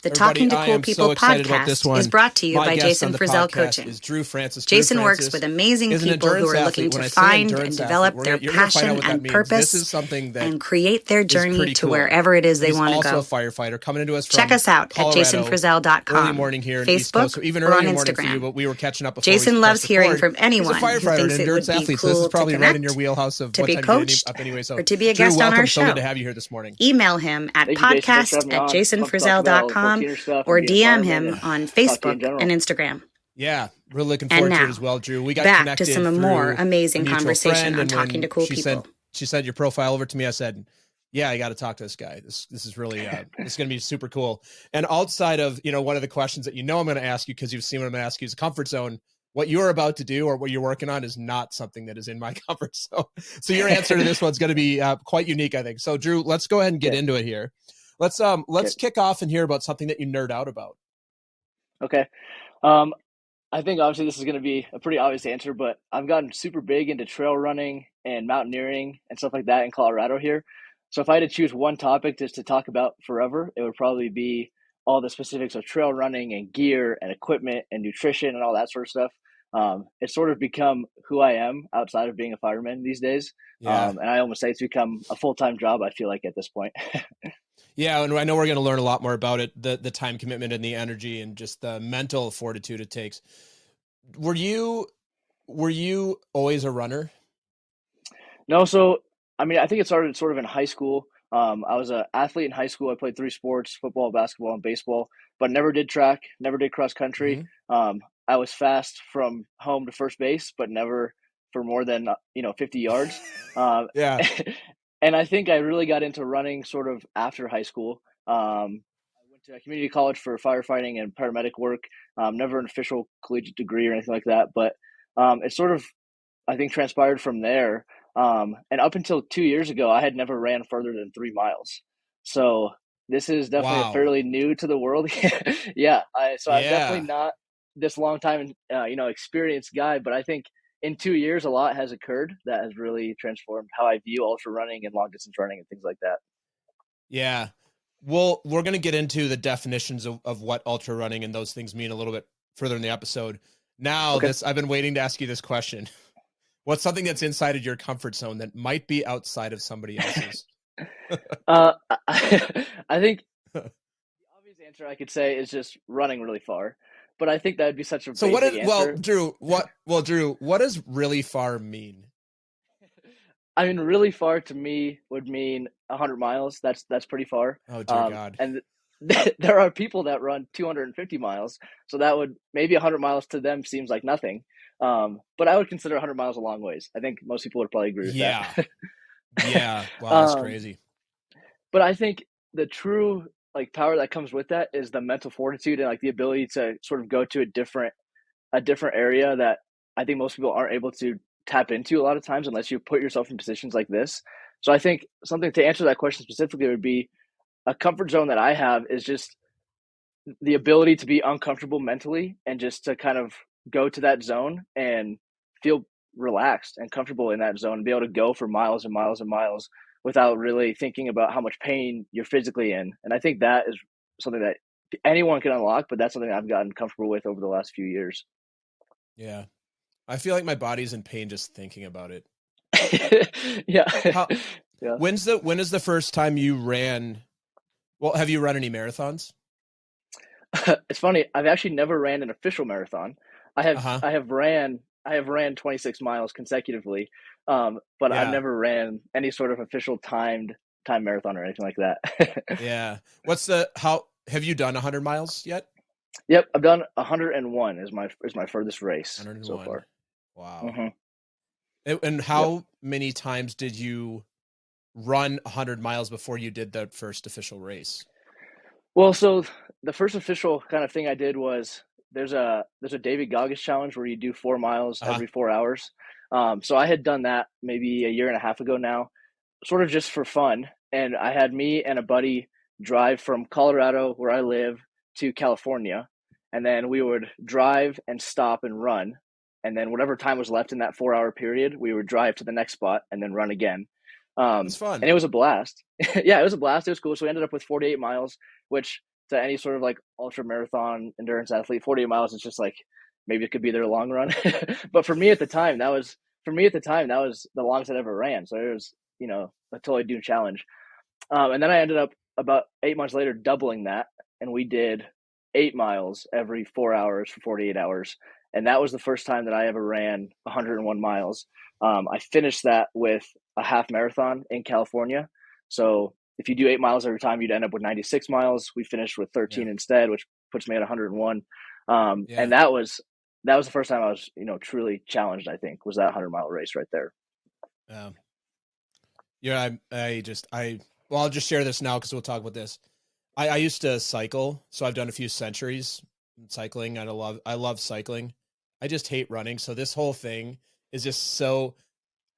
The Everybody, Talking to I Cool am so People excited about this podcast one. is brought to you My by guest Jason on the Frizzell podcast Coaching. is Drew Francis. Jason works with amazing is an people who endurance are athlete. looking When to I say find and endurance develop athlete, their you're going to find out passion what that and means. This purpose is something that and create their is journey pretty to cool. wherever it is they He's want to also go. a firefighter coming into us Check from us out at Colorado. jasonfrizzell.com, Early morning here in the East Coast, so Facebook, even or on earlier morning for you, Instagram. but we were catching up before Jason we loves pressed hearing record. from anyone He's a who firefighter, an thinks it endurance would be athlete, so this is cool to probably right in your connect, wheelhouse of to what be time you're getting coached, up anyway. So, or to be a Drew, guest on welcome. our So good show. to have you here this morning. Email him at Thank you, Jason. Thanks for having podcast me at on. Love to talk about all the jasonfrizzell.com coaching stuff or and being a DM fireman him and on talk to you in Facebook general. and Instagram. Yeah, really looking And forward to it now, as well, Drew. We got back to connected some through more a amazing mutual conversation friend, on and Talking to when Cool she People. sent your profile over to me, I said, "Yeah, I got to talk to this guy. This is really this is going to be super cool." And outside of one of the questions that I'm going to ask you because you've seen what I'm going to ask you is comfort zone. What you're about to do or what you're working on is not something that is in my comfort zone. So your answer to this one's going to be quite unique, I think. So Drew, let's go ahead and get into it here. Let's kick off and hear about something that you nerd out about. Okay. I think obviously this is going to be a pretty obvious answer, but I've gotten super big into trail running and mountaineering and stuff like that in Colorado here. So if I had to choose one topic just to talk about forever, it would probably be all the specifics of trail running and gear and equipment and nutrition and all that sort of stuff. It's sort of become who I am outside of being a fireman these days. Yeah. And I almost say it's become a full-time job, I feel like, at this point. Yeah, and I know we're going to learn a lot more about it, the time commitment and the energy and just the mental fortitude it takes. Were you always a runner? No, so I mean, I think it started sort of in high school. I was an athlete in high school. I played 3 sports: football, basketball, and baseball, but never did track, never did cross country. I was fast from home to first base, but never for more than 50 yards. Yeah. And I think I really got into running sort of after high school. I went to a community college for firefighting and paramedic work. Never an official collegiate degree or anything like that, but it sort of, I think, transpired from there. And up until 2 years ago, I had never ran further than 3 miles. So this is definitely Wow. a fairly new to the world. Yeah. I'm definitely Yeah. not this long time, experienced guy, but I think in 2 years, a lot has occurred that has really transformed how I view ultra running and long distance running and things like that. Yeah. Well, we're going to get into the definitions of what ultra running and those things mean a little bit further in the episode. Now, Okay. I've been waiting to ask you this question. What's something that's inside of your comfort zone that might be outside of somebody else's? I think the obvious answer I could say is just running really far, but I think that would be such a So basic answer. Drew, what does really far mean? I mean, really far to me would mean 100 miles. That's pretty far. Oh, dear God. And there are people that run 250 miles, so that would maybe 100 miles to them seems like nothing. But I would consider 100 miles a long ways. I think most people would probably agree with that. Yeah. Wow, that's crazy. But I think the true power that comes with that is the mental fortitude and the ability to sort of go to a different area that I think most people aren't able to tap into a lot of times unless you put yourself in positions like this. So I think something to answer that question specifically would be a comfort zone that I have is just the ability to be uncomfortable mentally and just to kind of go to that zone and feel relaxed and comfortable in that zone and be able to go for miles and miles and miles without really thinking about how much pain you're physically in. And I think that is something that anyone can unlock, but that's something I've gotten comfortable with over the last few years. Yeah. I feel like my body's in pain just thinking about it. Yeah. Yeah. When is the first time you ran? Well, have you run any marathons? It's funny. I've actually never ran an official marathon. I have ran 26 miles consecutively, but Yeah. I've never ran any sort of official time marathon or anything like that. Yeah. Have you done 100 miles yet? Yep, I've done 101 is my furthest race 101. So far. Wow. Mm-hmm. And how many times did you run 100 miles before you did the first official race? Well, so the first official kind of thing I did was there's a David Goggins challenge where you do 4 miles every 4 hours. So I had done that maybe a year and a half ago now, sort of just for fun. And I had me and a buddy drive from Colorado, where I live, to California. And then we would drive and stop and run. And then whatever time was left in that 4-hour period, we would drive to the next spot and then run again. It's fun. And it was a blast. Yeah, it was a blast. It was cool. So we ended up with 48 miles, which to any sort of like ultra marathon endurance athlete, 48 miles is just like maybe it could be their long run. But for me at the time, that was the longest I'd ever ran. So it was, a totally new challenge. And then I ended up about 8 months later doubling that, and we did 8 miles every 4 hours for 48 hours. And that was the first time that I ever ran 101 miles. I finished that with a half marathon in California. So if you do 8 miles every time, you'd end up with 96 miles. We finished with 13 instead, which puts me at 101. And that was the first time I was, truly challenged, I think, was that 100-mile race right there. Yeah. Well, I'll just share this now because we'll talk about this. I used to cycle, so I've done a few centuries in cycling. I love cycling. I just hate running. So this whole thing is just so,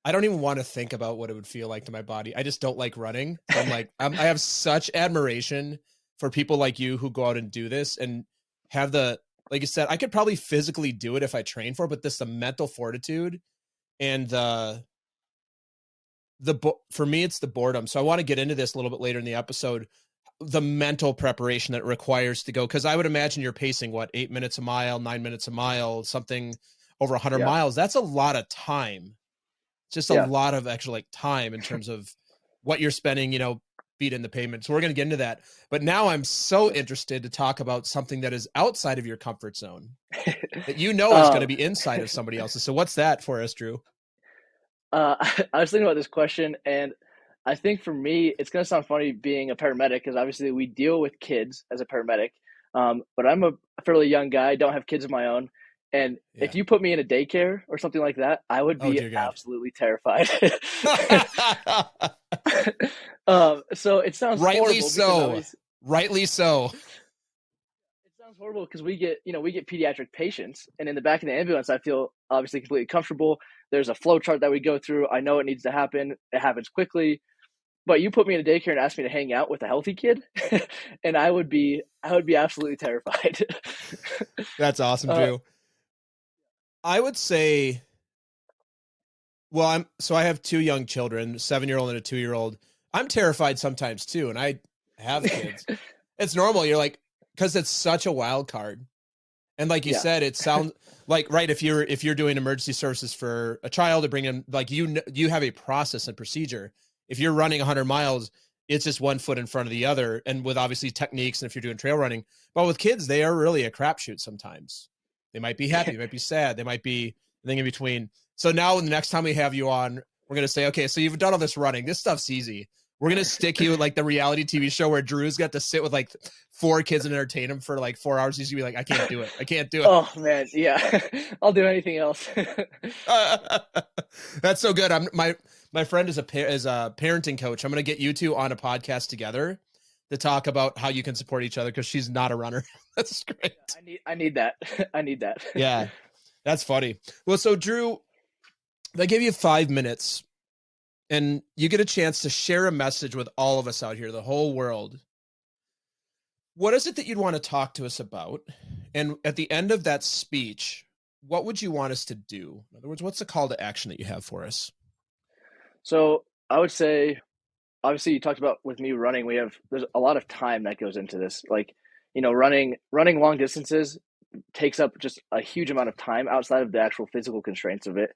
I don't even want to think about what it would feel like to my body. I just don't like running. So I'm like, I have such admiration for people like you who go out and do this and have like you said, I could probably physically do it if I train for it, but the mental fortitude and for me, it's the boredom. So I want to get into this a little bit later in the episode, the mental preparation that it requires to go. Cause I would imagine you're pacing 8 minutes a mile, 9 minutes a mile, something over 100 miles. That's a lot of time. It's just a lot of actual time in terms of what you're spending, feet in the pavement. So we're going to get into that. But now I'm so interested to talk about something that is outside of your comfort zone that is going to be inside of somebody else's. So what's that for us, Drew? I was thinking about this question, and I think for me, it's going to sound funny being a paramedic because obviously we deal with kids as a paramedic. But I'm a fairly young guy, don't have kids of my own. And if you put me in a daycare or something like that, I would be absolutely terrified. So it sounds rightly horrible. Rightly so. It sounds horrible because we get pediatric patients, and in the back of the ambulance, I feel obviously completely comfortable. There's a flow chart that we go through. I know it needs to happen. It happens quickly. But you put me in a daycare and ask me to hang out with a healthy kid, and I would be absolutely terrified. That's awesome, Drew. I would say, well, I have 2 young children, 7-year-old and a 2-year-old. I'm terrified sometimes too, and I have kids. It's normal. You're like, because it's such a wild card. And like you said, it sounds like, right, if you're doing emergency services for a child to bring in, like you have a process and procedure. If you're running 100 miles, it's just one foot in front of the other, and with obviously techniques, and if you're doing trail running. But with kids, they are really a crapshoot sometimes. They might be happy, they might be sad, they might be a thing in between. So now the next time we have you on, we're going to say, okay, so you've done all this running. This stuff's easy. We're going to stick you with like the reality TV show where Drew's got to sit with like 4 kids and entertain them for like 4 hours. He's going to be like, I can't do it. I can't do it. Oh man. Yeah. I'll do anything else. That's so good. My friend is a parenting coach. I'm going to get you two on a podcast together to talk about how you can support each other, because she's not a runner. That's great. I need that. I need that. Yeah. That's funny. Well, so Drew, they give you 5 minutes and you get a chance to share a message with all of us out here, the whole world. What is it that you'd want to talk to us about? And at the end of that speech, what would you want us to do? In other words, what's the call to action that you have for us? So I would say, obviously you talked about with me running, there's a lot of time that goes into this. Like, running long distances takes up just a huge amount of time outside of the actual physical constraints of it.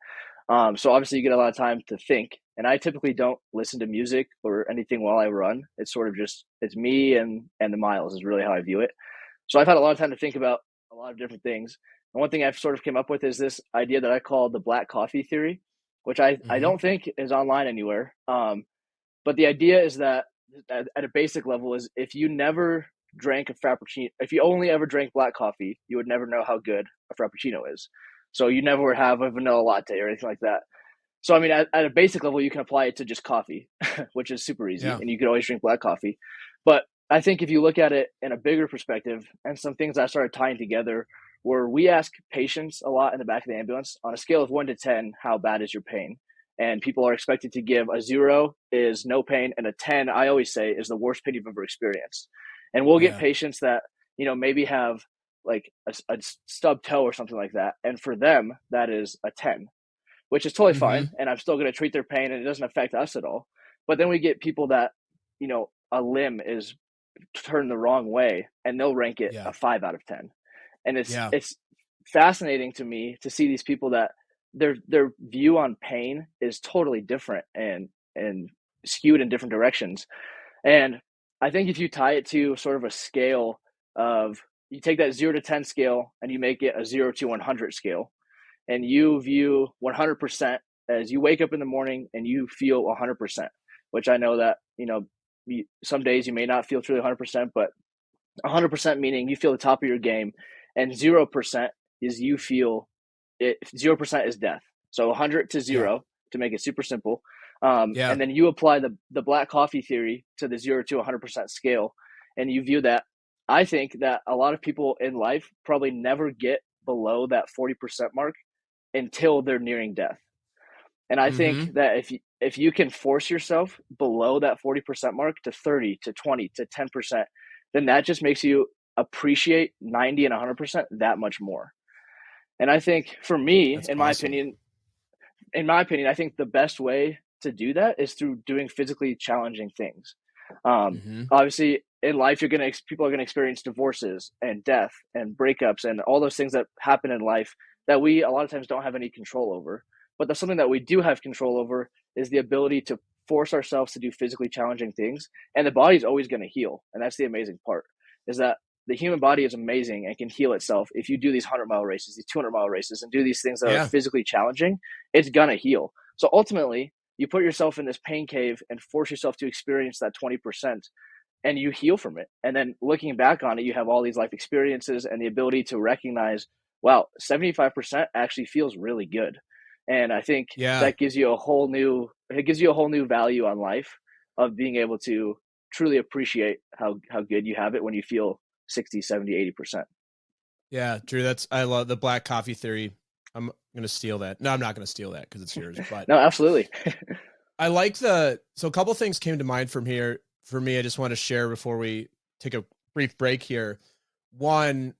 So obviously you get a lot of time to think, and I typically don't listen to music or anything while I run. It's sort of just, it's me and the miles is really how I view it. So I've had a lot of time to think about a lot of different things. And one thing I've sort of came up with is this idea that I call the black coffee theory, which I don't think is online anywhere. But the idea is that at a basic level is if you never drank a frappuccino, if you only ever drank black coffee, you would never know how good a frappuccino is. So you never would have a vanilla latte or anything like that. So, I mean, at a basic level, you can apply it to just coffee, which is super easy. And you could always drink black coffee. But I think if you look at it in a bigger perspective, and some things I started tying together, where we ask patients a lot in the back of the ambulance, on a scale of 1 to 10, how bad is your pain? And people are expected to give a 0 is no pain, and a 10, I always say, is the worst pain you've ever experienced. And we'll get patients that, maybe have like a stub toe or something like that. And for them, that is a 10, which is totally fine. And I'm still going to treat their pain, and it doesn't affect us at all. But then we get people that, a limb is turn the wrong way, and they'll rank it Yeah. a 5 out of 10. And Yeah. it's fascinating to me to see these people that their view on pain is totally different and skewed in different directions. And I think if you tie it to sort of a scale of, you take that 0 to 10 scale and you make it a 0 to 100 scale, and you view 100% as you wake up in the morning and you feel 100%, which I know that, some days you may not feel truly 100%, but 100% meaning you feel the top of your game, and 0% is you feel it. 0% is death. So 100 to Yeah. 0, to make it super simple. Yeah. And then you apply the black coffee theory to the 0 to 100% scale, and you view that. I think that a lot of people in life probably never get below that 40% mark until they're nearing death. And I think Mm-hmm. that if you can force yourself below that 40% mark to 30 to 20 to 10%, then that just makes you appreciate 90 and 100% that much more. And I think for me, That's in my awesome. opinion, I think the best way to do that is through doing physically challenging things. Mm-hmm. Obviously, in life, people are gonna experience divorces and death and breakups and all those things that happen in life that we a lot of times don't have any control over. But that's something that we do have control over, is the ability to force ourselves to do physically challenging things, and the body's always going to heal. And that's the amazing part, is that the human body is amazing and can heal itself. If you do these 100-mile races, these 200-mile races, and do these things that are Yeah. physically challenging, it's gonna heal. So ultimately, you put yourself in this pain cave and force yourself to experience that 20%, and you heal from it. And then looking back on it, you have all these life experiences and the ability to recognize, wow, 75% actually feels really good. And I think Yeah. that gives you a whole new value on life, of being able to truly appreciate how good you have it when you feel 60, 70, 80%. Yeah. Drew, I love the black coffee theory. I'm going to steal that. No, I'm not going to steal that because it's yours, but No, absolutely. I like so a couple things came to mind from here for me. I just want to share before we take a brief break here. One,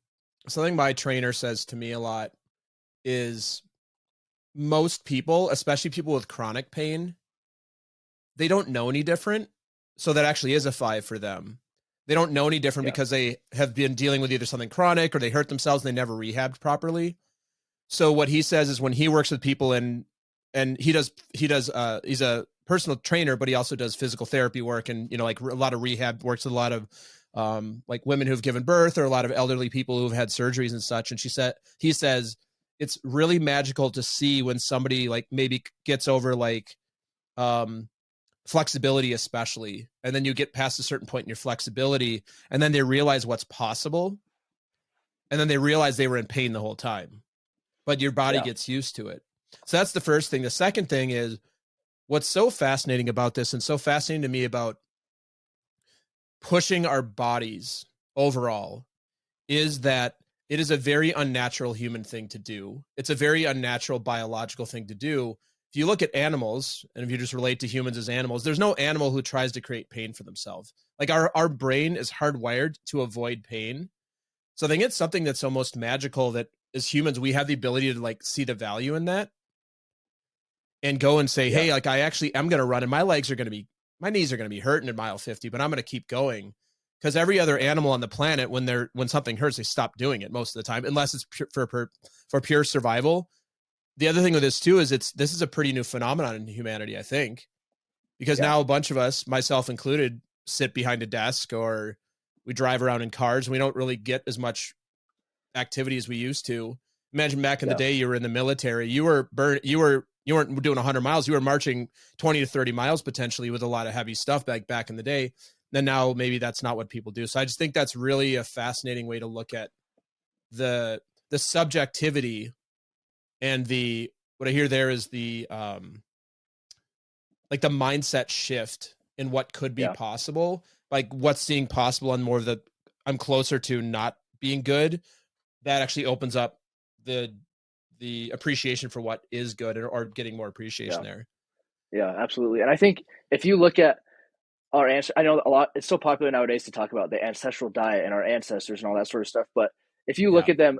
something my trainer says to me a lot is, most people, especially people with chronic pain, they don't know any different. So that actually is a 5 for them. They don't know any different Yeah. because they have been dealing with either something chronic or they hurt themselves and they never rehabbed properly. So what he says is, when he works with people and he's a personal trainer, but he also does physical therapy work, and like a lot of rehab, works with a lot of like women who've given birth, or a lot of elderly people who've had surgeries and such. And he says it's really magical to see when somebody like maybe gets over like flexibility, especially, and then you get past a certain point in your flexibility, and then they realize what's possible, and then they realize they were in pain the whole time, but your body Yeah. gets used to it. So that's the first thing. The second thing is, what's so fascinating about this, and so fascinating to me about pushing our bodies overall, is that it is a very unnatural human thing to do. It's a very unnatural biological thing to do. If you look at animals, and if you just relate to humans as animals, there's no animal who tries to create pain for themselves. Like our brain is hardwired to avoid pain. So I think it's something that's almost magical, that as humans, we have the ability to like see the value in that and go and say, Yeah. hey, like I actually am going to run, and my knees are going to be hurting at mile 50, but I'm going to keep going. Because every other animal on the planet, when something hurts, they stop doing it most of the time, unless it's for pure survival. The other thing with this too is this is a pretty new phenomenon in humanity, I think, because Yeah. now a bunch of us, myself included, sit behind a desk or we drive around in cars, and we don't really get as much activity as we used to. Imagine back in the Yeah. day, you were in the military, you weren't doing 100 miles, you were marching 20 to 30 miles potentially with a lot of heavy stuff back in the day. Then now maybe that's not what people do. So I just think that's really a fascinating way to look at the subjectivity, and what I hear there is the like the mindset shift in what could be Yeah. possible, like what's seeing possible, and more of the I'm closer to not being good. That actually opens up the appreciation for what is good, or getting more appreciation Yeah. there. Yeah, absolutely. And I think if you look at our answer, I know a lot, it's so popular nowadays to talk about the ancestral diet and our ancestors and all that sort of stuff. But if you Yeah. look at them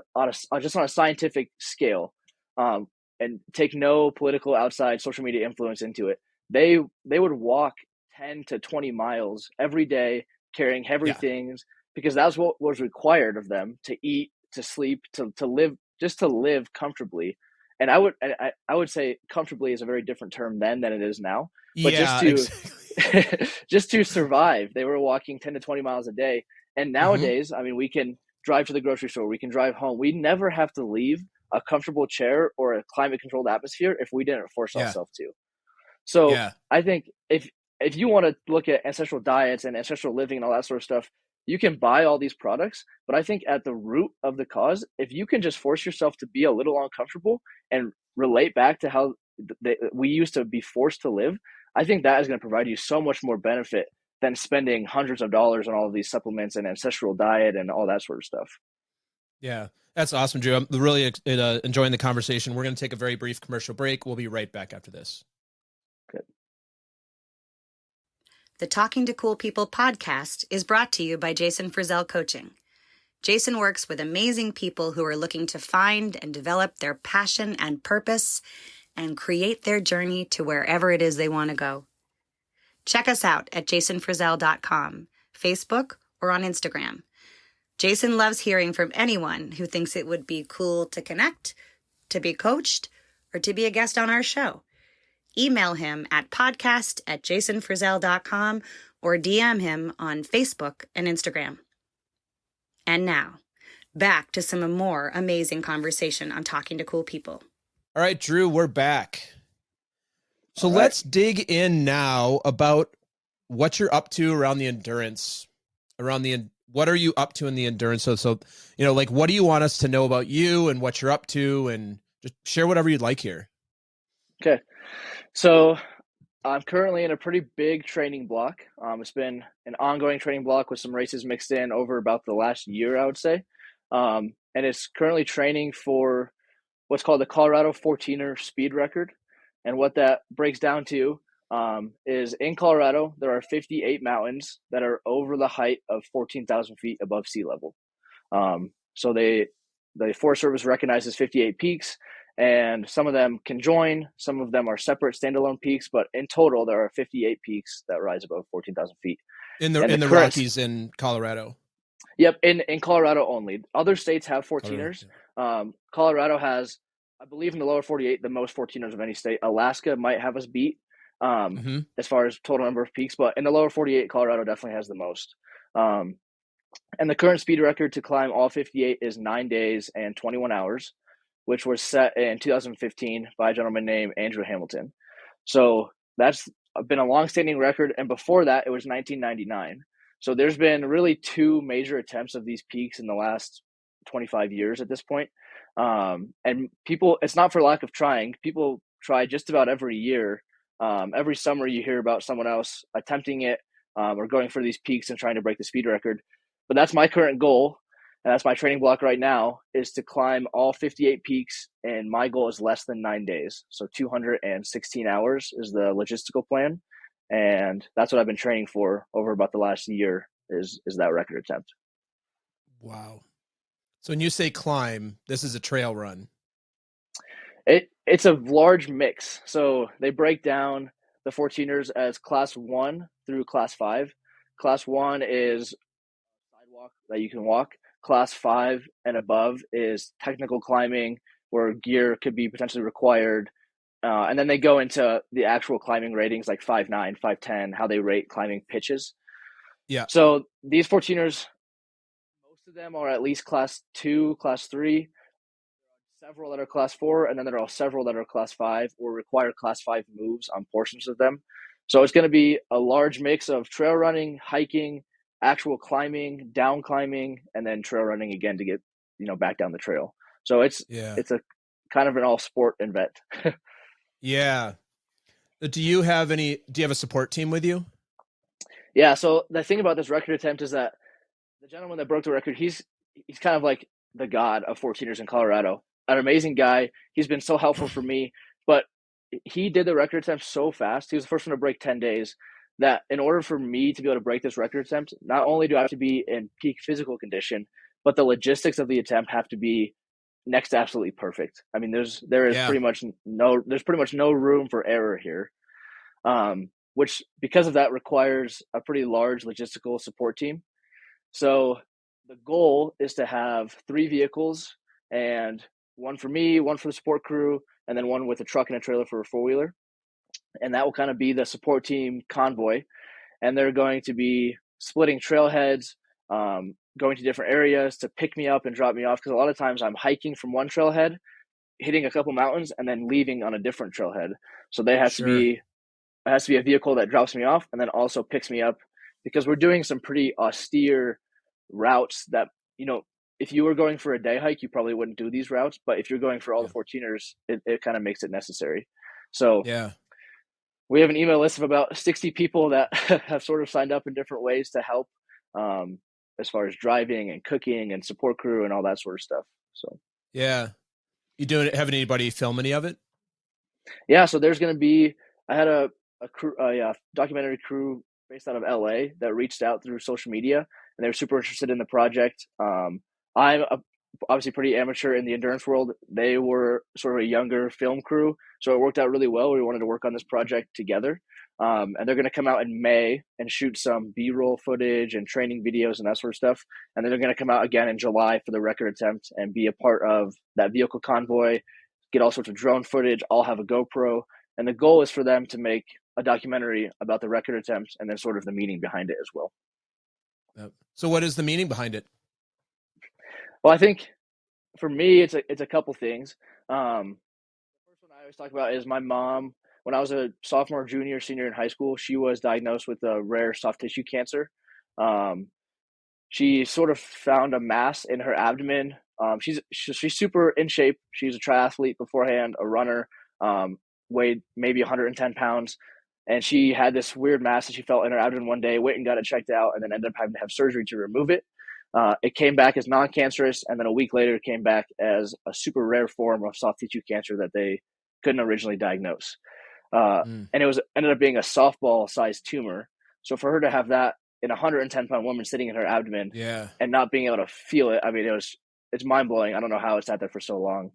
just on a scientific scale, um, and take no political outside social media influence into it, they would walk 10 to 20 miles every day carrying heavy Yeah. things, because that's what was required of them to eat, to sleep, to live, just to live comfortably. And I would say comfortably is a very different term then than it is now. But just Yeah, to exactly. just to survive, they were walking 10 to 20 miles a day. And Hmm. nowadays, I mean, we can drive to the grocery store, we can drive home. We never have to leave a comfortable chair or a climate controlled atmosphere if we didn't force Yeah. ourselves to. So Yeah. I think if you want to look at ancestral diets and ancestral living and all that sort of stuff, you can buy all these products. But I think at the root of the cause, if you can just force yourself to be a little uncomfortable and relate back to how we used to be forced to live, I think that is going to provide you so much more benefit than spending hundreds of dollars on all of these supplements and ancestral diet and all that sort of stuff. Yeah. That's awesome, Drew. I'm really enjoying the conversation. We're going to take a very brief commercial break. We'll be right back after this. Good. The Talking to Cool People podcast is brought to you by Jason Frizzell Coaching. Jason works with amazing people who are looking to find and develop their passion and purpose and create their journey to wherever it is they want to go. Check us out at jasonfrizzell.com, Facebook, or on Instagram. Jason loves hearing from anyone who thinks it would be cool to connect, to be coached, or to be a guest on our show. Email him at podcast@jasonfrizzell.com or DM him on Facebook and Instagram. And now, back to some more amazing conversation on Talking to Cool People. All right, Drew, we're back. So All right. let's dig in now about what you're up to around the endurance, what are you up to in the endurance? So, like, what do you want us to know about you and what you're up to, and just share whatever you'd like here. Okay. So I'm currently in a pretty big training block. It's been an ongoing training block with some races mixed in over about the last year, I would say. And it's currently training for what's called the Colorado 14er speed record. And what that breaks down to is in Colorado, there are 58 mountains that are over the height of 14,000 feet above sea level. So the Forest Service recognizes 58 peaks, and some of them can join, some of them are separate standalone peaks, but in total there are 58 peaks that rise above 14,000 feet. In the Rockies in Colorado. Yep, in Colorado only. Other states have 14ers. Colorado has, I believe, in the lower 48, the most 14ers of any state. Alaska might have us beat as far as total number of peaks, but in the lower 48, Colorado definitely has the most. And the current speed record to climb all 58 is 9 days and 21 hours, which was set in 2015 by a gentleman named Andrew Hamilton. So that's been a long-standing record, and before that, it was 1999. So there's been really two major attempts of these peaks in the last 25 years at this point. And people, it's not for lack of trying. People try just about every year. Every summer you hear about someone else attempting it or going for these peaks and trying to break the speed record. But that's my current goal, and that's my training block right now, is to climb all 58 peaks, and my goal is less than 9 days. So 216 hours is the logistical plan, and that's what I've been training for over about the last year is that record attempt. Wow. So when you say climb, this is a trail run. It's a large mix. So they break down the 14ers as class 1 through class 5. Class 1 is sidewalk that you can walk. Class 5 and above is technical climbing, where gear could be potentially required. And then they go into the actual climbing ratings like 5'9", 5'10", how they rate climbing pitches. Yeah. So these 14ers, most of them are at least class 2, class 3, several that are class 4, and then there are several that are class 5 or require class 5 moves on portions of them. So it's going to be a large mix of trail running, hiking, actual climbing, down climbing, and then trail running again to get, back down the trail. So it's a kind of an all sport event. Yeah. Do you have a support team with you? Yeah. So the thing about this record attempt is that the gentleman that broke the record, he's kind of like the god of 14ers in Colorado. An amazing guy. He's been so helpful for me, but he did the record attempt so fast. He was the first one to break 10 days that in order for me to be able to break this record attempt, not only do I have to be in peak physical condition, but the logistics of the attempt have to be next to absolutely perfect. I mean, there's pretty much no room for error here. which because of that requires a pretty large logistical support team. So the goal is to have 3 vehicles, and one for me, one for the support crew, and then one with a truck and a trailer for a 4-wheeler. And that will kind of be the support team convoy. And they're going to be splitting trailheads, going to different areas to pick me up and drop me off. Because a lot of times I'm hiking from one trailhead, hitting a couple mountains, and then leaving on a different trailhead. So it has to be a vehicle that drops me off and then also picks me up, because we're doing some pretty austere routes that, if you were going for a day hike, you probably wouldn't do these routes. But if you're going for all the 14ers, it kind of makes it necessary. So we have an email list of about 60 people that have sort of signed up in different ways to help, as far as driving and cooking and support crew and all that sort of stuff. So you have anybody film any of it? So there's going to be, I had a documentary crew based out of LA that reached out through social media, and they were super interested in the project. I'm obviously pretty amateur in the endurance world. They were sort of a younger film crew, so it worked out really well. We wanted to work on this project together. And they're going to come out in May and shoot some B-roll footage and training videos and that sort of stuff. And then they're going to come out again in July for the record attempt and be a part of that vehicle convoy, get all sorts of drone footage, all have a GoPro. And the goal is for them to make a documentary about the record attempt and then sort of the meaning behind it as well. So what is the meaning behind it? Well, I think for me, it's a couple things. The first one I always talk about is my mom. When I was a sophomore, junior, senior in high school, she was diagnosed with a rare soft tissue cancer. She sort of found a mass in her abdomen. She's super in shape. She was a triathlete beforehand, a runner, weighed maybe 110 pounds. And she had this weird mass that she felt in her abdomen one day, went and got it checked out, and then ended up having to have surgery to remove it. It came back as non-cancerous, and then a week later it came back as a super rare form of soft tissue cancer that they couldn't originally diagnose. And it ended up being a softball-sized tumor. So for her to have that in a 110-pound woman sitting in her abdomen and not being able to feel it, I mean, it's mind-blowing. I don't know how it sat there for so long.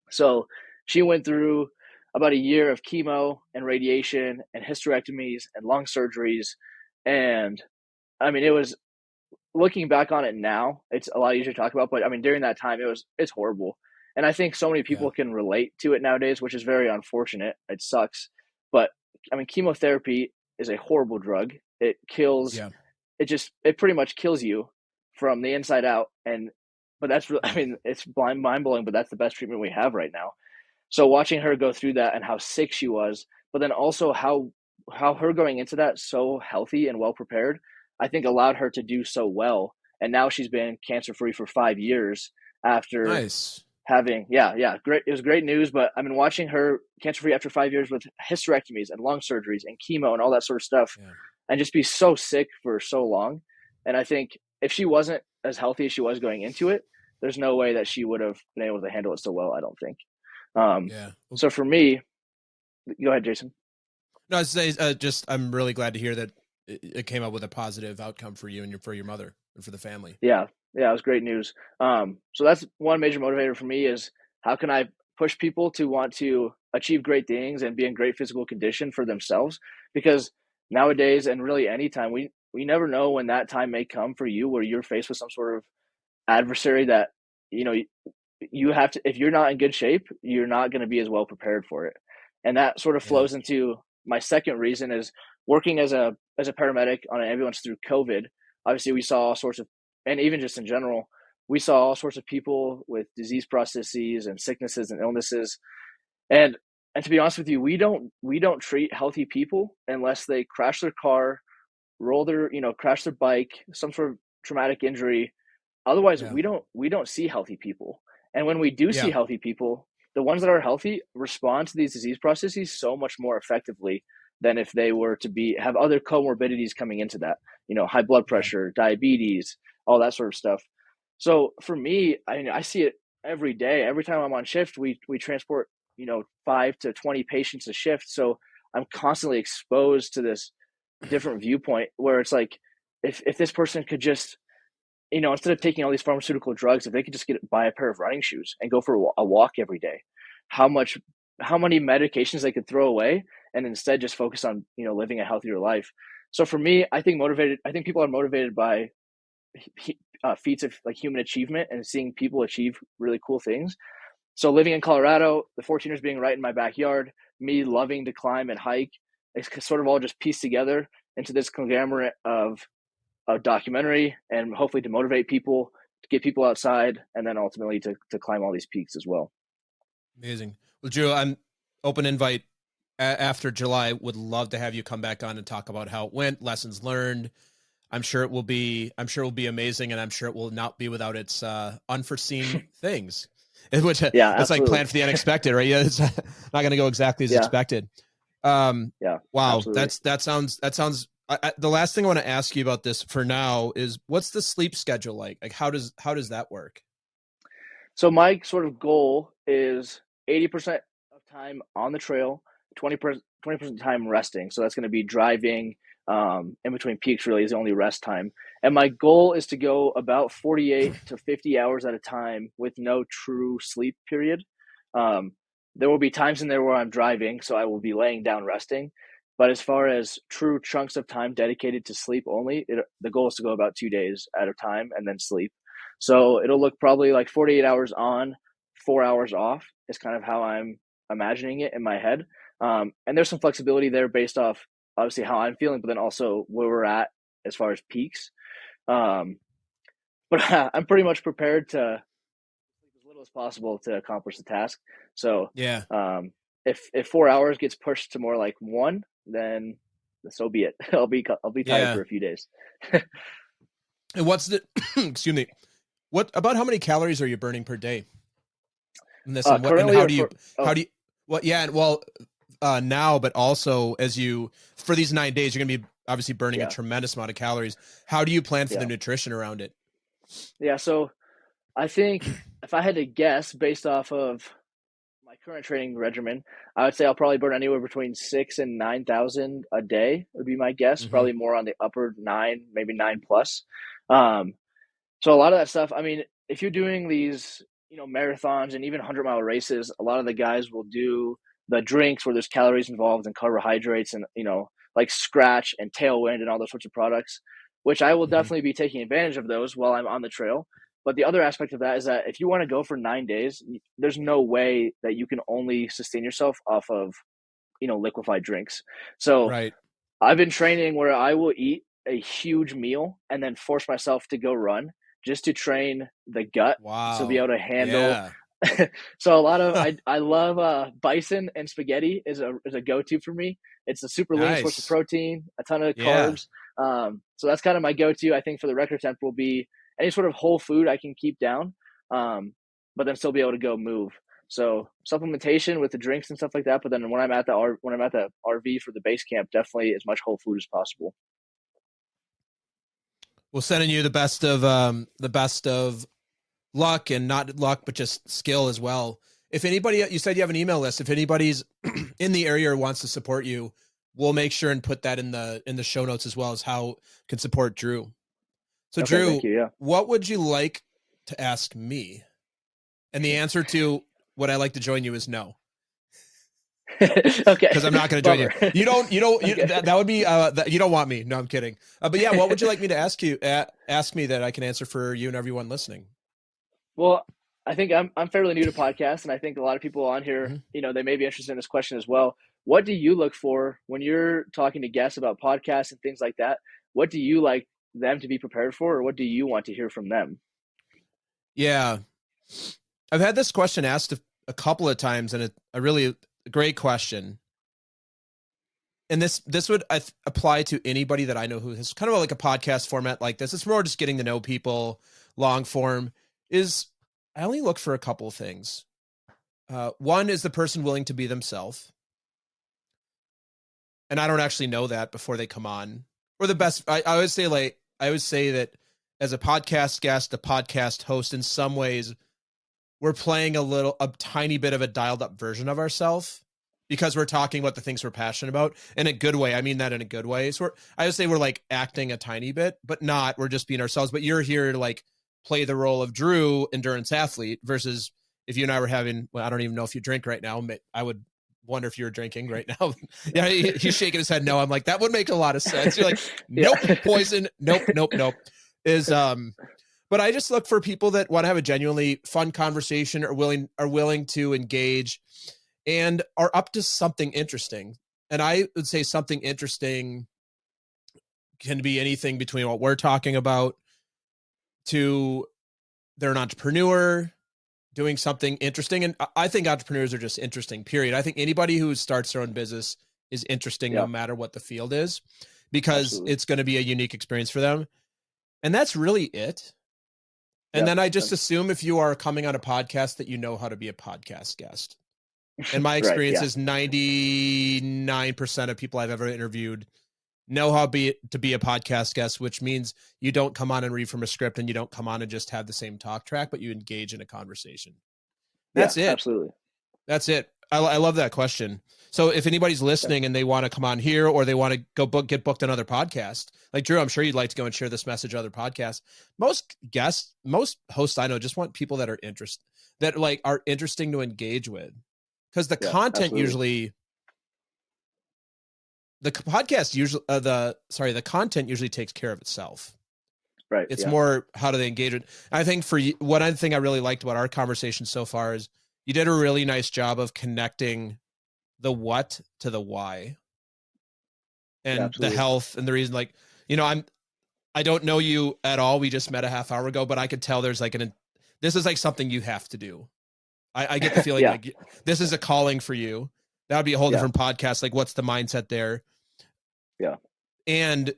So she went through about a year of chemo and radiation and hysterectomies and lung surgeries. And I mean, it was, looking back on it now, it's a lot easier to talk about, but I mean, during that time, it's horrible. And I think so many people can relate to it nowadays, which is very unfortunate. It sucks. But I mean, chemotherapy is a horrible drug. It kills, it pretty much kills you from the inside out. But that's really, I mean, it's mind blowing, but that's the best treatment we have right now. So watching her go through that and how sick she was, but then also how her going into that so healthy and well prepared, I think allowed her to do so well. And now she's been cancer free for 5 years after having, great. It was great news. But I mean, watching her cancer free after 5 years with hysterectomies and lung surgeries and chemo and all that sort of stuff, and just be so sick for so long. And I think if she wasn't as healthy as she was going into it, there's no way that she would have been able to handle it so well, I don't think. So for me, go ahead, Jason. No, I say I'm really glad to hear that it came up with a positive outcome for you and for your mother and for the family. Yeah, it was great news. So that's one major motivator for me is how can I push people to want to achieve great things and be in great physical condition for themselves? Because nowadays, and really anytime, we never know when that time may come for you where you're faced with some sort of adversary that, you have to, if you're not in good shape, you're not going to be as well prepared for it. And that sort of flows into my second reason is working as a paramedic on an ambulance through COVID. Obviously we saw all sorts of, and even just in general, we saw all sorts of people with disease processes and sicknesses and illnesses. And to be honest with you, we don't treat healthy people unless they crash their car, crash their bike, some sort of traumatic injury. Otherwise, we don't see healthy people. And when we do see healthy people, the ones that are healthy respond to these disease processes so much more effectively than if they were to have other comorbidities coming into that, high blood pressure, diabetes, all that sort of stuff. So for me, I see it every day. Every time I'm on shift, we transport, 5 to 20 patients a shift. So I'm constantly exposed to this different viewpoint where it's like, if this person could just, instead of taking all these pharmaceutical drugs, if they could just buy a pair of running shoes and go for a walk every day, how many medications they could throw away and instead just focus on, living a healthier life. So for me, I think people are motivated by feats of like human achievement and seeing people achieve really cool things. So living in Colorado, the 14ers being right in my backyard, me loving to climb and hike, it's sort of all just pieced together into this conglomerate of a documentary, and hopefully to motivate people, to get people outside, and then ultimately to climb all these peaks as well. Amazing. Well, Drew, I'm open invite after July. Would love to have you come back on and talk about how it went, lessons learned. I'm sure it will be amazing, and I'm sure it will not be without its unforeseen things. Which it's like plan for the unexpected, right? Yeah, it's not going to go exactly as expected. Wow, absolutely. that sounds. The last thing I want to ask you about this for now is, what's the sleep schedule like? Like, how does that work? So my sort of goal is 80% of time on the trail, 20% time resting. So that's going to be driving. In between peaks really is the only rest time. And my goal is to go about 48 to 50 hours at a time with no true sleep period. There will be times in there where I'm driving, so I will be laying down resting. But as far as true chunks of time dedicated to sleep only, the goal is to go about 2 days at a time and then sleep. So it'll look probably like 48 hours on, 4 hours off is kind of how I'm imagining it in my head. And there's some flexibility there based off obviously how I'm feeling, but then also where we're at as far as peaks. But I'm pretty much prepared to sleep as little as possible to accomplish the task. So if 4 hours gets pushed to more like 1, then so be it. I'll be tired for a few days. And what's the excuse me? What about how many calories are you burning per day? And this, and how do you now, but also for these 9 days, you're going to be obviously burning a tremendous amount of calories. How do you plan for the nutrition around it? Yeah. So I think if I had to guess based off of my current training regimen, I would say I'll probably burn anywhere between 6,000 and 9,000 a day would be my guess. Mm-hmm. Probably more on the upper 9, maybe 9 plus. So a lot of that stuff, I mean, if you're doing these, marathons and even 100-mile races, a lot of the guys will do the drinks where there's calories involved and carbohydrates and, like Scratch and Tailwind and all those sorts of products, which I will definitely be taking advantage of those while I'm on the trail. But the other aspect of that is that if you want to go for 9 days, there's no way that you can only sustain yourself off of, liquefied drinks. So I've been training where I will eat a huge meal and then force myself to go run just to train the gut to be able to handle. So a lot of I love bison and spaghetti is a go-to for me. It's a super lean source of protein, a ton of carbs. So that's kind of my go-to. I think for the record temp will be any sort of whole food I can keep down, but then still be able to go move. So supplementation with the drinks and stuff like that. But then when I'm at the RV for the base camp, definitely as much whole food as possible. Well, sending you the best of luck, and not luck, but just skill as well. If anybody, you said you have an email list. If anybody's in the area or wants to support you, we'll make sure and put that in the show notes as well as how can support Drew. So Drew, what would you like to ask me? And the answer to would I like to join you is no. Okay. Because I'm not going to join you. You don't. That would be. You don't want me. No, I'm kidding. But yeah, what would you like me to ask you? Ask me that I can answer for you and everyone listening. Well, I think I'm fairly new to podcasts, and I think a lot of people on here, they may be interested in this question as well. What do you look for when you're talking to guests about podcasts and things like that? What do you like them to be prepared for, or what do you want to hear from them? Yeah, I've had this question asked a couple of times, and a really great question. And this would apply to anybody that I know who has kind of like a podcast format like this. It's more just getting to know people, long form. I only look for a couple of things. One is the person willing to be themselves. And I don't actually know that before they come on. Or the best, I always say that as a podcast guest, a podcast host, in some ways, we're playing a tiny bit of a dialed up version of ourselves because we're talking about the things we're passionate about in a good way. I mean that in a good way. So I would say we're like acting a tiny bit, but we're just being ourselves. But you're here to like play the role of Drew, endurance athlete, versus if you and I were having, well, I don't even know if you drink right now, but I would wonder if you're drinking right now. Yeah, he's shaking his head. No, I'm like, that would make a lot of sense. You're like, nope, Yeah. poison. Nope. Is but I just look for people that want to have a genuinely fun conversation, are willing to engage, and are up to something interesting. And I would say something interesting can be anything between what we're talking about to they're an entrepreneur doing something interesting. And I think entrepreneurs are just interesting, period. I think anybody who starts their own business is interesting no matter what the field is, because it's going to be a unique experience for them. And that's really it. And then I just assume if you are coming on a podcast that you know how to be a podcast guest. And my experience is 99% of people I've ever interviewed know how to be a podcast guest, which means you don't come on and read from a script, and you don't come on and just have the same talk track, but you engage in a conversation. That's it. Absolutely. That's it. I love that question. So if anybody's listening and they want to come on here, or they want to go get booked on other podcasts, like Drew, I'm sure you'd like to go and share this message on other podcasts. Most hosts I know just want people that are interesting to engage with, because the content usually, the content usually takes care of itself. Right. It's more, how do they engage with? I think one thing I really liked about our conversation so far is you did a really nice job of connecting the what to the why, and the health and the reason. Like, I don't know you at all. We just met a half hour ago, but I could tell there's like this is like something you have to do. I get the feeling like this is a calling for you. That would be a whole different podcast. Like, what's the mindset there? Yeah. And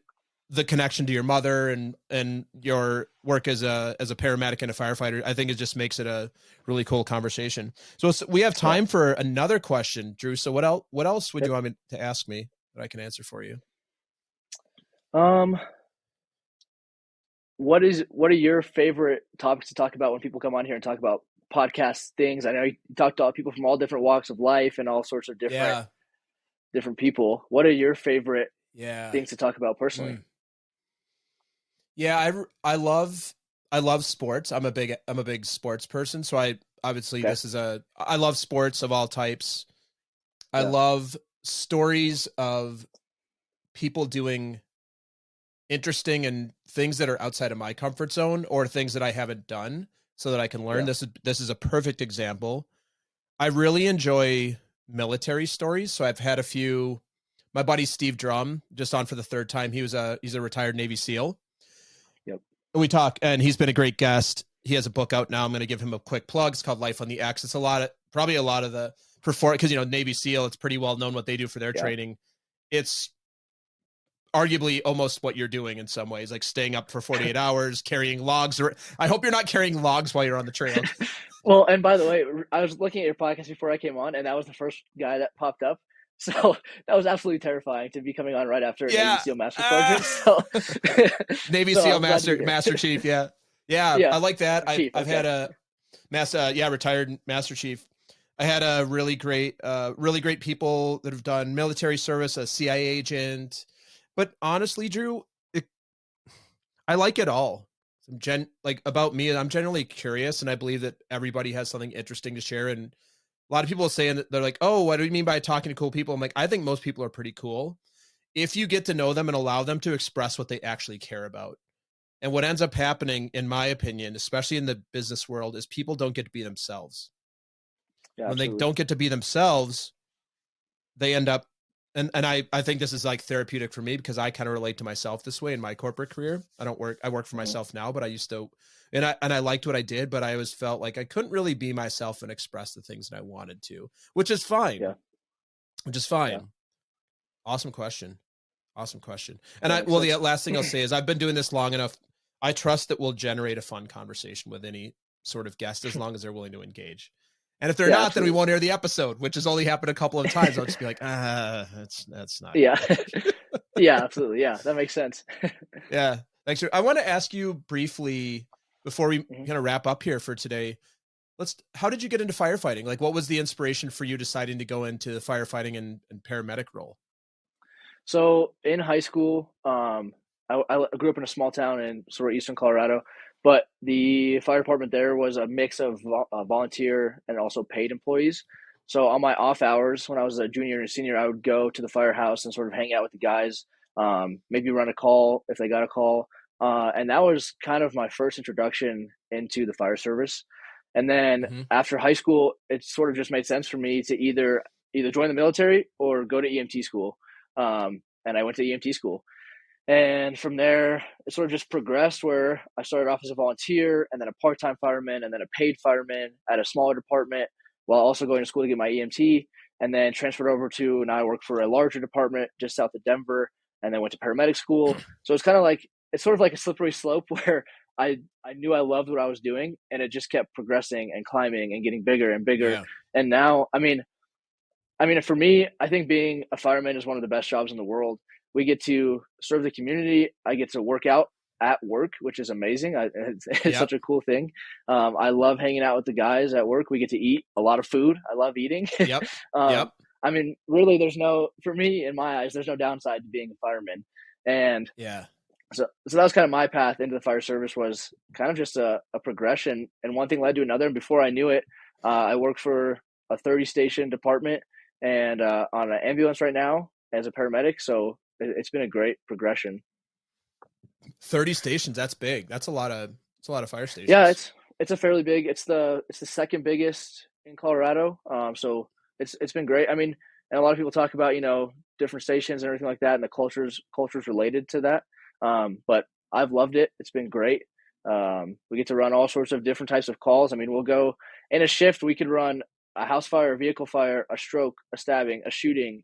the connection to your mother and your work as a paramedic and a firefighter, I think it just makes it a really cool conversation. So we have time for another question, Drew. So what else would you want me to ask me that I can answer for you? What are your favorite topics to talk about when people come on here and talk about podcast things? I know you talk to people from all different walks of life and all sorts of different people. What are your favorite things to talk about personally? Yeah, I love sports. I'm a big sports person. So I obviously I love sports of all types. I love stories of people doing interesting and things that are outside of my comfort zone, or things that I haven't done, so that I can learn. This is a perfect example. I really enjoy military stories. So I've had a few. My buddy Steve Drum, just on for the third time. He's a retired Navy SEAL. We talk, and he's been a great guest. He has a book out now. I'm going to give him a quick plug. It's called Life on the X. It's probably a lot of the because Navy SEAL, it's pretty well known what they do for their training. It's arguably almost what you're doing in some ways, like staying up for 48 hours, carrying logs. Or I hope you're not carrying logs while you're on the trail. Well, and by the way, I was looking at your podcast before I came on, and that was the first guy that popped up. So that was absolutely terrifying to be coming on right after Navy SEAL Master Sergeant. So Navy SEAL Master Chief. Yeah. I like that. I've had a retired Master Chief. I had a really great people that have done military service, a CIA agent. But honestly, Drew, I like it all. About me, I'm generally curious, and I believe that everybody has something interesting to share. And a lot of people saying that they're like, "Oh, what do you mean by talking to cool people?" I'm like, I think most people are pretty cool if you get to know them and allow them to express what they actually care about. And what ends up happening, in my opinion, especially in the business world, is people don't get to be themselves. Yeah, when they don't get to be themselves, they end up, and I think this is like therapeutic for me, because I kind of relate to myself this way in my corporate career. I work for myself now, but I used to, and I liked what I did, but I always felt like I couldn't really be myself and express the things that I wanted to, which is fine. Yeah. Which is fine. Yeah. Awesome question. And the last thing I'll say is I've been doing this long enough. I trust that we'll generate a fun conversation with any sort of guest, as long as they're willing to engage. And if they're not, then we won't air the episode, which has only happened a couple of times. I'll just be like, that's not. Yeah. Yeah, absolutely. Yeah, that makes sense. Yeah. Thanks. I want to ask you briefly before we kind of wrap up here for today. How did you get into firefighting? Like, what was the inspiration for you deciding to go into the firefighting and paramedic role? So in high school, I grew up in a small town in sort of eastern Colorado, but the fire department there was a mix of volunteer and also paid employees. So on my off hours, when I was a junior and senior, I would go to the firehouse and sort of hang out with the guys, maybe run a call if they got a call. And that was kind of my first introduction into the fire service. And then Mm-hmm. after high school, it sort of just made sense for me to either join the military or go to EMT school. And I went to EMT school. And from there, it sort of just progressed where I started off as a volunteer and then a part-time fireman and then a paid fireman at a smaller department while also going to school to get my EMT, and then transferred over to, now I work for a larger department just south of Denver, and then went to paramedic school. So it's kind of like, it's sort of like a slippery slope where I knew I loved what I was doing, and it just kept progressing and climbing and getting bigger and bigger. Yeah. And now, I mean, for me, I think being a fireman is one of the best jobs in the world. We get to serve the community. I get to work out at work, which is amazing. It's Yep. such a cool thing. I love hanging out with the guys at work. We get to eat a lot of food. I love eating. Yep. Yep. I mean, really, for me, in my eyes, there's no downside to being a fireman. And Yeah. so that was kind of my path into the fire service, was kind of just a progression, and one thing led to another. And before I knew it, I worked for a 30 station department and on an ambulance right now as a paramedic. So it's been a great progression. 30 stations. That's big. That's a lot of fire stations. Yeah, it's a fairly big. It's the second biggest in Colorado. So it's been great. I mean, and a lot of people talk about, different stations and everything like that, and the cultures related to that. But I've loved it. It's been great. We get to run all sorts of different types of calls. I mean, we'll go in a shift. We could run a house fire, a vehicle fire, a stroke, a stabbing, a shooting.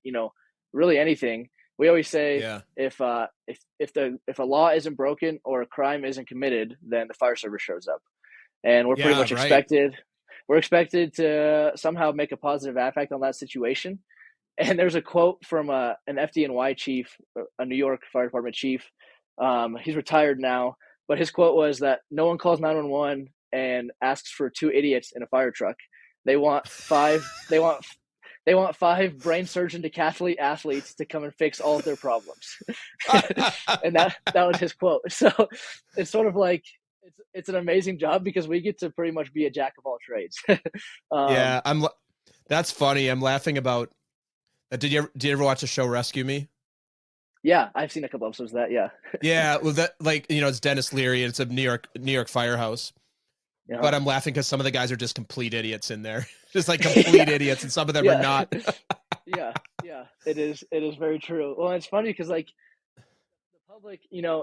Really anything. We always say, Yeah. if a law isn't broken or a crime isn't committed, then the fire service shows up, and we're pretty much right. expected. We're expected to somehow make a positive impact on that situation. And there's a quote from an FDNY chief, a New York Fire Department chief. He's retired now, but his quote was that no one calls 911 and asks for two idiots in a fire truck. They want five. They want five brain surgeon decathlete athletes to come and fix all of their problems. And that was his quote. So it's sort of like, it's an amazing job because we get to pretty much be a jack of all trades. Yeah, that's funny. I'm laughing about. Did you ever watch the show Rescue Me? Yeah, I've seen a couple episodes of that. Yeah. Yeah, well, that, like, it's Dennis Leary, and it's a New York firehouse. Yeah. But I'm laughing because some of the guys are just complete idiots in there, just like complete idiots, and some of them are not. Yeah, it is very true. Well, it's funny because like the public,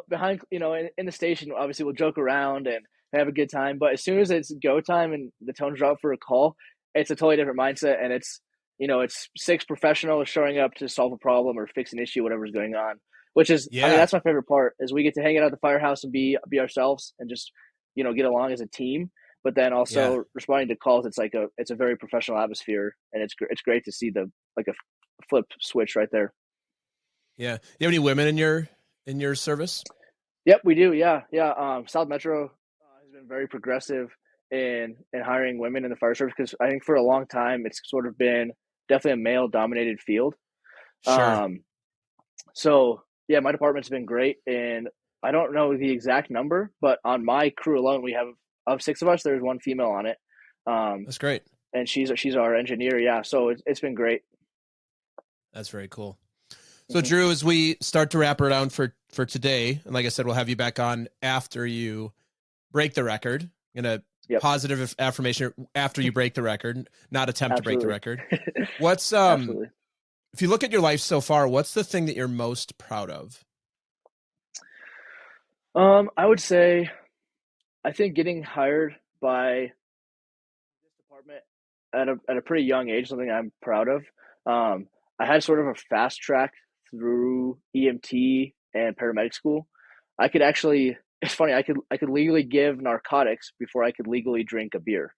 behind, in the station, obviously we'll joke around and have a good time, but as soon as it's go time and the tones drop for a call, it's a totally different mindset, and it's six professionals showing up to solve a problem or fix an issue, whatever's going on. Which is, Yeah. I mean, that's my favorite part, is we get to hang out at the firehouse and be ourselves and just get along as a team. But then also responding to calls, it's a very professional atmosphere, and it's great to see a flip switch right there. Yeah, you have any women in your service? Yep, we do. Yeah. South Metro has been very progressive in hiring women in the fire service, because I think for a long time it's sort of been definitely a male dominated field. Sure. So yeah, my department's been great, and I don't know the exact number, but on my crew alone, we have, of 6 of us, there's 1 female on it. That's great. And she's our engineer. Yeah. So it's been great. That's very cool. So Drew, as we start to wrap it down for today, and like I said, we'll have you back on after you break the record. Positive affirmation after you break the record, not attempt to break the record. What's if you look at your life so far, what's the thing that you're most proud of? I would say, I think getting hired by this department at a pretty young age, something I'm proud of. I had sort of a fast track through EMT and paramedic school. I could actually, it's funny, I could legally give narcotics before I could legally drink a beer.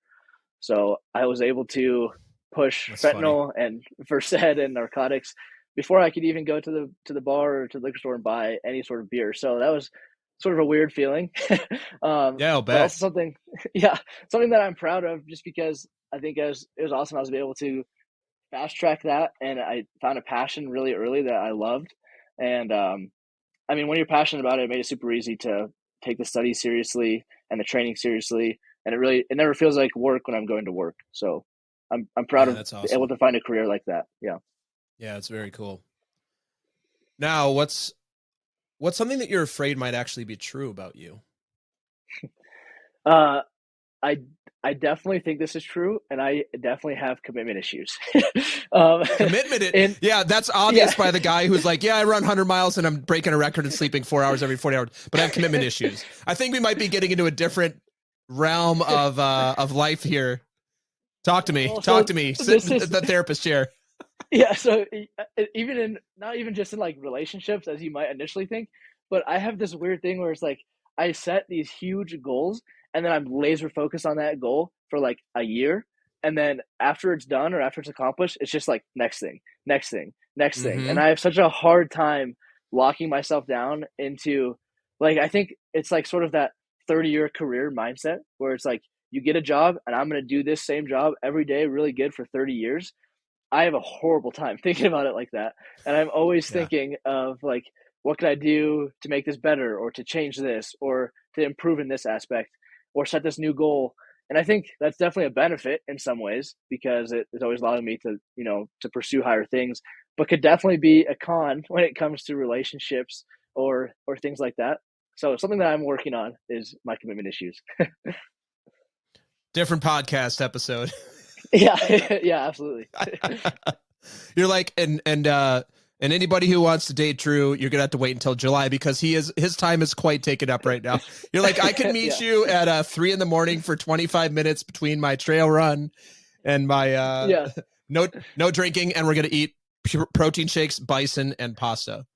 So I was able to push fentanyl and Versed and narcotics before I could even go to the bar or to the liquor store and buy any sort of beer. So that was sort of a weird feeling. Yeah, I'll bet. Also something that I'm proud of, just because I think it was awesome. I was able to fast track that, and I found a passion really early that I loved. And I mean, when you're passionate about it, it made it super easy to take the study seriously and the training seriously. And it never feels like work when I'm going to work. So I'm proud Yeah, of that's able awesome. to find a career like that. Yeah. Yeah, it's very cool. Now, what's something that you're afraid might actually be true about you? Uh, I I definitely think this is true, and I definitely have commitment issues. um, Commitment it. and Yeah, that's yeah, obvious by the guy who's like, yeah, I run 100 miles and I'm breaking a record and sleeping 4 hours every 40 hours, but I have commitment issues. I think we might be getting into a different realm of life here. Talk to me. well, Talk so to me. Sit this in is the therapist chair. yeah. So even in not even just in like relationships, as you might initially think, but I have this weird thing where it's like I set these huge goals, and then I'm laser focused on that goal for like a year, and then after it's done or after it's accomplished, it's just like next thing, next thing, next thing, and Mm-hmm. I have such a hard time locking myself down into like I think it's like sort of that 30-year career mindset where it's like you get a job and I'm going to do this same job every day really good for 30 years. I have a horrible time thinking about it like that. And I'm always Yeah. thinking of like, what can I do to make this better or to change this or to improve in this aspect or set this new goal. And I think that's definitely a benefit in some ways because it's always allowing me to, to pursue higher things, but could definitely be a con when it comes to relationships or things like that. So something that I'm working on is my commitment issues. Different podcast episode. Yeah, yeah, absolutely. You're like, and anybody who wants to date Drew, you're gonna have to wait until July because his time is quite taken up right now. You're like, I can meet Yeah, you at 3 a.m. for 25 minutes between my trail run and my yeah, no drinking, and we're gonna eat protein shakes, bison, and pasta.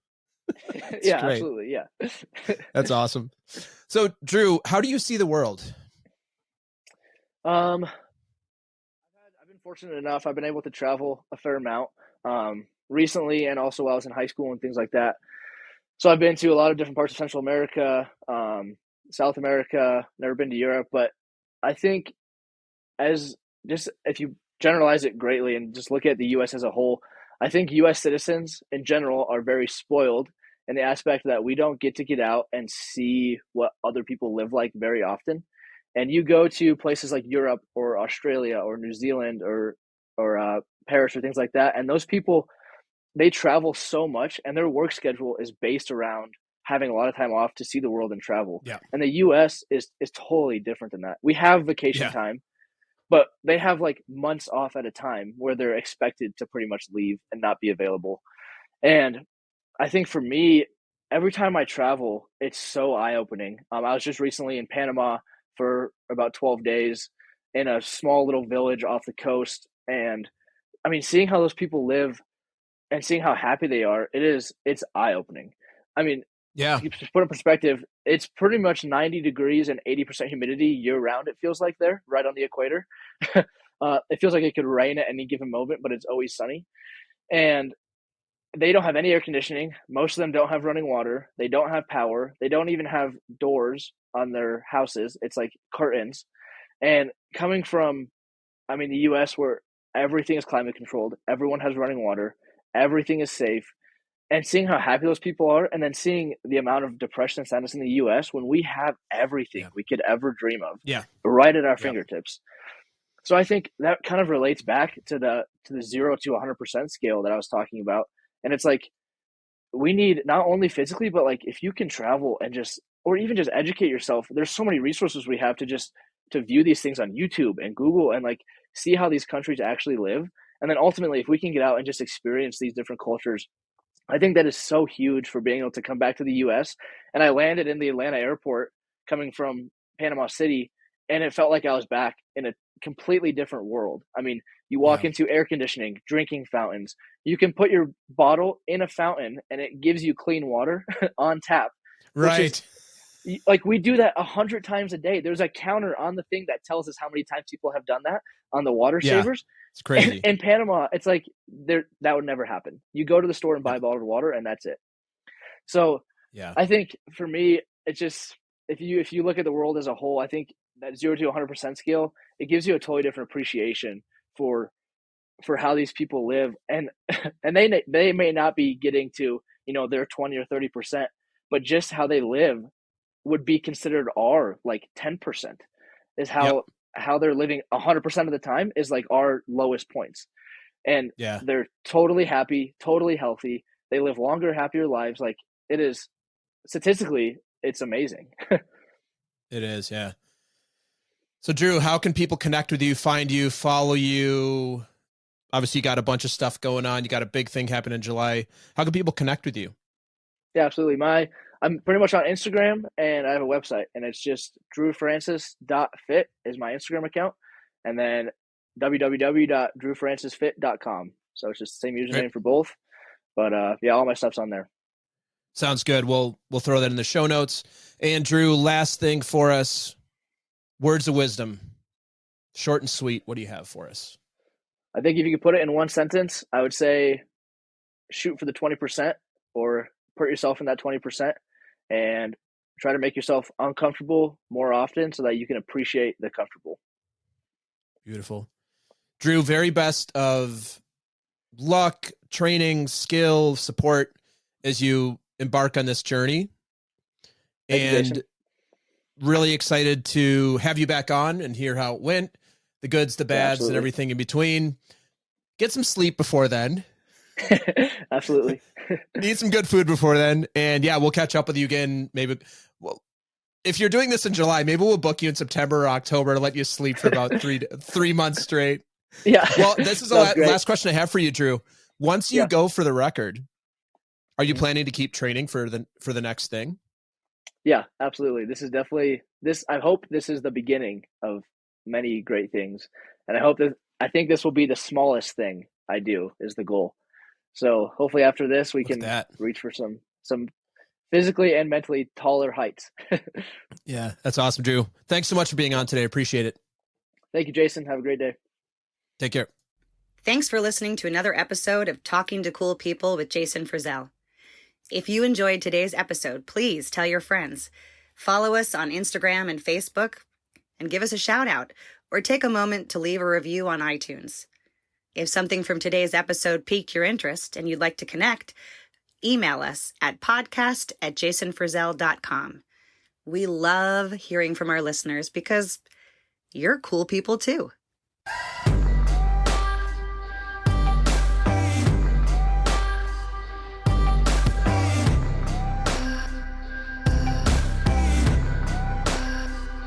It's yeah, great. absolutely, yeah. That's awesome. So, Drew, how do you see the world? I've been fortunate enough. I've been able to travel a fair amount recently, and also while I was in high school and things like that. So I've been to a lot of different parts of Central America, South America. Never been to Europe, but I think as just if you generalize it greatly and just look at the U.S. as a whole, I think U.S. citizens in general are very spoiled in the aspect that we don't get to get out and see what other people live like very often. And you go to places like Europe or Australia or New Zealand or Paris or things like that, and those people they travel so much, and their work schedule is based around having a lot of time off to see the world and travel. Yeah. And the U.S. is totally different than that. We have vacation Yeah. time, but they have like months off at a time where they're expected to pretty much leave and not be available. And I think for me, every time I travel, it's so eye opening. I was just recently in Panama for about 12 days in a small little village off the coast. And I mean, seeing how those people live and seeing how happy they are, it's eye opening. I mean, Yeah. to put in perspective, it's pretty much 90 degrees and 80% humidity year round. It feels like there, right on the equator. It feels like it could rain at any given moment, but it's always sunny. And they don't have any air conditioning. Most of them don't have running water. They don't have power. They don't even have doors on their houses. It's like curtains. And coming from, I mean, the US where everything is climate controlled, everyone has running water, everything is safe, and seeing how happy those people are, and then seeing the amount of depression and sadness in the US when we have everything Yeah. we could ever dream of Yeah. right at our Yeah. fingertips. So I think that kind of relates back to the 0 to 100% scale that I was talking about. And it's like we need not only physically, but like if you can travel and just or even just educate yourself, there's so many resources we have to just to view these things on YouTube and Google and like see how these countries actually live. And then ultimately if we can get out and just experience these different cultures, I think that is so huge for being able to come back to the US. And I landed in the Atlanta airport coming from Panama City, and it felt like I was back in a completely different world. I mean, you walk Yeah. into air conditioning, drinking fountains. You can put your bottle in a fountain and it gives you clean water on tap, which is Right. like we do that 100 times a day. There's a counter on the thing that tells us how many times people have done that on the water Yeah. savers. It's crazy. In Panama, it's like that would never happen. You go to the store and buy Yeah. bottled water, and that's it. So Yeah. I think for me, it's just if you look at the world as a whole, I think that 0 to 100% scale it gives you a totally different appreciation for how these people live, and and they may not be getting to their 20 or 30%, but just how they live would be considered our like 10% is Yep. how they're living 100% of the time is like our lowest points. And Yeah, they're totally happy, totally healthy. They live longer, happier lives. Like, it is statistically, it's amazing. it is. Yeah. So Drew, how can people connect with you, find you, follow you? Obviously you got a bunch of stuff going on. You got a big thing happening in July. How can people connect with you? Yeah, absolutely. I'm pretty much on Instagram, and I have a website, and it's just drewfrancis.fit is my Instagram account, and then www.drewfrancisfit.com. So it's just the same Great. username for both. But yeah, all my stuff's on there. Sounds good. We'll throw that in the show notes. And Drew, last thing for us, words of wisdom, short and sweet. What do you have for us? I think if you could put it in one sentence, I would say shoot for the 20%, or put yourself in that 20%, and try to make yourself uncomfortable more often so that you can appreciate the comfortable. Beautiful. Drew, very best of luck, training, skill, support as you embark on this journey. Thank you, And Jason. really excited to have you back on and hear how it went, the goods, the bads, and everything in between. Get some sleep before then. Absolutely. Need some good food before then. And yeah, we'll catch up with you again. Maybe, well, if you're doing this in July, maybe we'll book you in September or October to let you sleep for about 3 months straight. Yeah. Well, this is the last question I have for you, Drew. Once you go for the record, are you planning to keep training for the next thing? Yeah, absolutely. This is definitely I hope this is the beginning of many great things. And I think this will be the smallest thing I do, is the goal. So hopefully after this, we can reach for some physically and mentally taller heights. Yeah, that's awesome, Drew. Thanks so much for being on today. Appreciate it. Thank you, Jason. Have a great day. Take care. Thanks for listening to another episode of Talking to Cool People with Jason Frizzell. If you enjoyed today's episode, please tell your friends. Follow us on Instagram and Facebook, and give us a shout out, or take a moment to leave a review on iTunes. If something from today's episode piqued your interest and you'd like to connect, email us at podcast@jasonfrizzell.com. We love hearing from our listeners because you're cool people too.